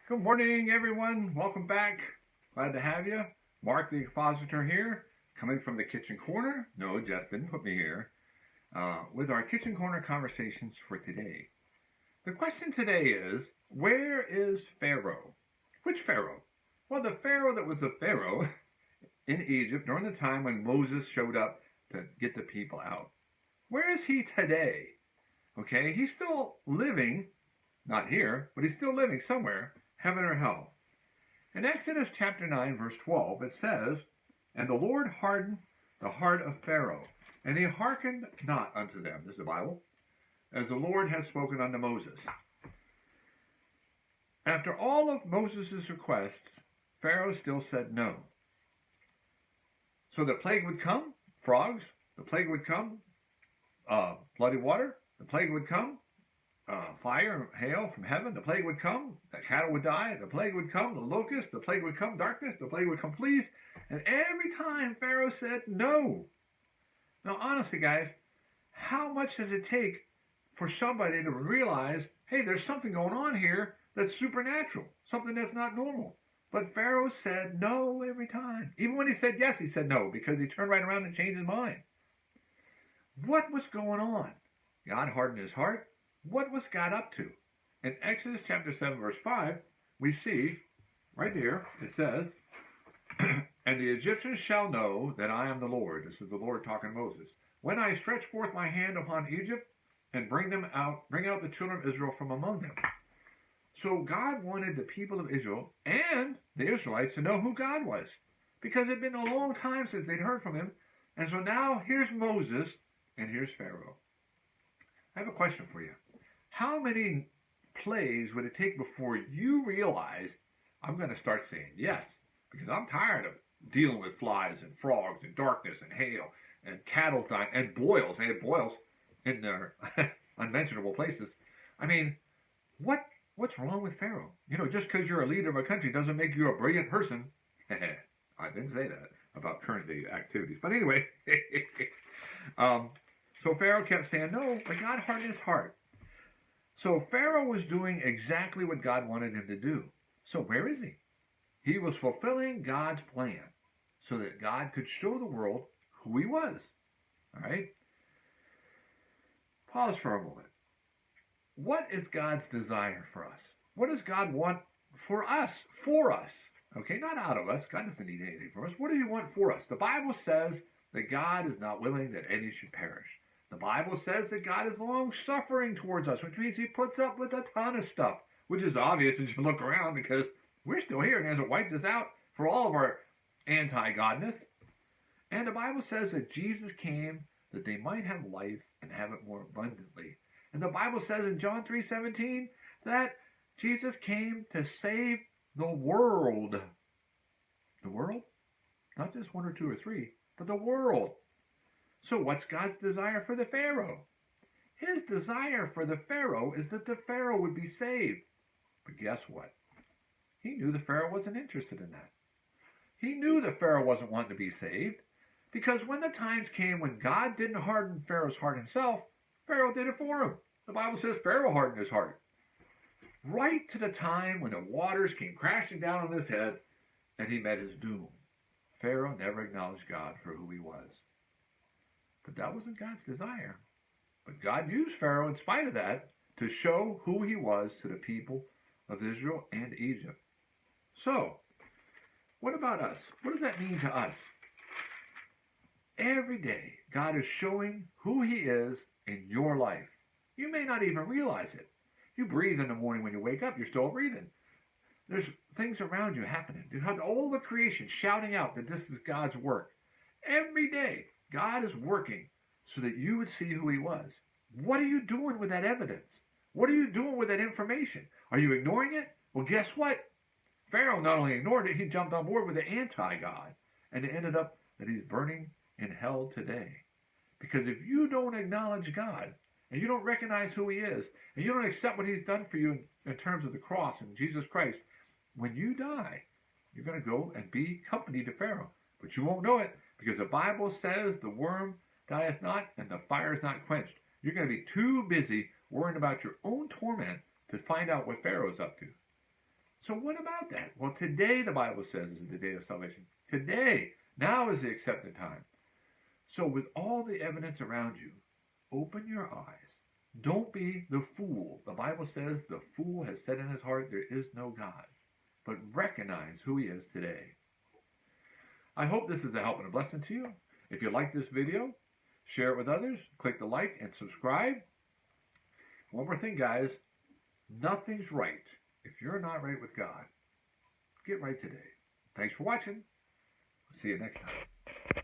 Good morning, everyone. Welcome back. Glad to have you. Mark the expositor here, coming from the kitchen corner. No, Jeff didn't put me here. With our kitchen corner conversations for today. The question today is, where is Pharaoh? Which Pharaoh? Well, the Pharaoh that was the Pharaoh in Egypt during the time when Moses showed up to get the people out. Where is he today? Okay, he's still living, not here, but he's still living somewhere, heaven or hell. In Exodus chapter 9, verse 12, it says, "And the Lord hardened the heart of Pharaoh, and he hearkened not unto them," this is the Bible, "as the Lord had spoken unto Moses." After all of Moses' requests, Pharaoh still said no. So the plague would come, frogs, the plague would come, bloody water, the plague would come, fire, hail from heaven, the plague would come, the cattle would die, the plague would come, the locust, the plague would come, darkness, the plague would come, fleas, and every time Pharaoh said no. Now, honestly, guys, how much does it take for somebody to realize, hey, there's something going on here that's supernatural, something that's not normal? But Pharaoh said no every time. Even when he said yes, he said no, because he turned right around and changed his mind. What was going on? God hardened his heart. What was God up to? In Exodus chapter 7, verse 5, we see, right there, it says, "And the Egyptians shall know that I am the Lord." This is the Lord talking to Moses. "When I stretch forth my hand upon Egypt and bring out the children of Israel from among them." So God wanted the people of Israel and the Israelites to know who God was, because it had been a long time since they'd heard from him. And so now here's Moses and here's Pharaoh. I have a question for you. How many plays would it take before you realize, I'm going to start saying yes, because I'm tired of dealing with flies and frogs and darkness and hail and cattle dying and boils. They had boils in their unmentionable places. I mean, what's wrong with Pharaoh? Just because you're a leader of a country doesn't make you a brilliant person. I didn't say that about current day activities. But anyway, so Pharaoh kept saying no, but God hardened his heart. So Pharaoh was doing exactly what God wanted him to do. So where is he? He was fulfilling God's plan so that God could show the world who he was. All right? Pause for a moment. What is God's desire for us? What does God want for us? For us. Okay, not out of us. God doesn't need anything from us. What does he want for us? The Bible says that God is not willing that any should perish. The Bible says that God is long-suffering towards us, which means he puts up with a ton of stuff, which is obvious as you look around because we're still here and he hasn't wiped us out for all of our anti-godness. And the Bible says that Jesus came that they might have life and have it more abundantly. And the Bible says in John 3:17 that Jesus came to save the world. The world? Not just one or two or three, but the world. So what's God's desire for the Pharaoh? His desire for the Pharaoh is that the Pharaoh would be saved. But guess what? He knew the Pharaoh wasn't interested in that. He knew the Pharaoh wasn't wanting to be saved, because when the times came when God didn't harden Pharaoh's heart himself, Pharaoh did it for him. The Bible says Pharaoh hardened his heart. Right to the time when the waters came crashing down on his head and he met his doom. Pharaoh never acknowledged God for who he was. But that wasn't God's desire. But God used Pharaoh in spite of that to show who he was to the people of Israel and Egypt. So, what about us? What does that mean to us? Every day, God is showing who he is in your life. You may not even realize it. You breathe in the morning when you wake up, you're still breathing. There's things around you happening. You have all the creation shouting out that this is God's work. Every day, God is working so that you would see who he was. What are you doing with that evidence? What are you doing with that information? Are you ignoring it? Well, guess what? Pharaoh not only ignored it, he jumped on board with the anti-God. And it ended up that he's burning in hell today. Because if you don't acknowledge God, and you don't recognize who he is, and you don't accept what he's done for you in terms of the cross and Jesus Christ, when you die, you're going to go and be company to Pharaoh. But you won't know it, because the Bible says the worm dieth not and the fire is not quenched. You're going to be too busy worrying about your own torment to find out what Pharaoh's up to. So what about that? Well, today the Bible says is the day of salvation. Today, now is the accepted time. So with all the evidence around you, open your eyes. Don't be the fool. The Bible says the fool has said in his heart there is no God. But recognize who he is today. I hope this is a help and a blessing to you. If you like this video, share it with others. Click the like and subscribe. One more thing, guys. Nothing's right if you're not right with God. Get right today. Thanks for watching. See you next time.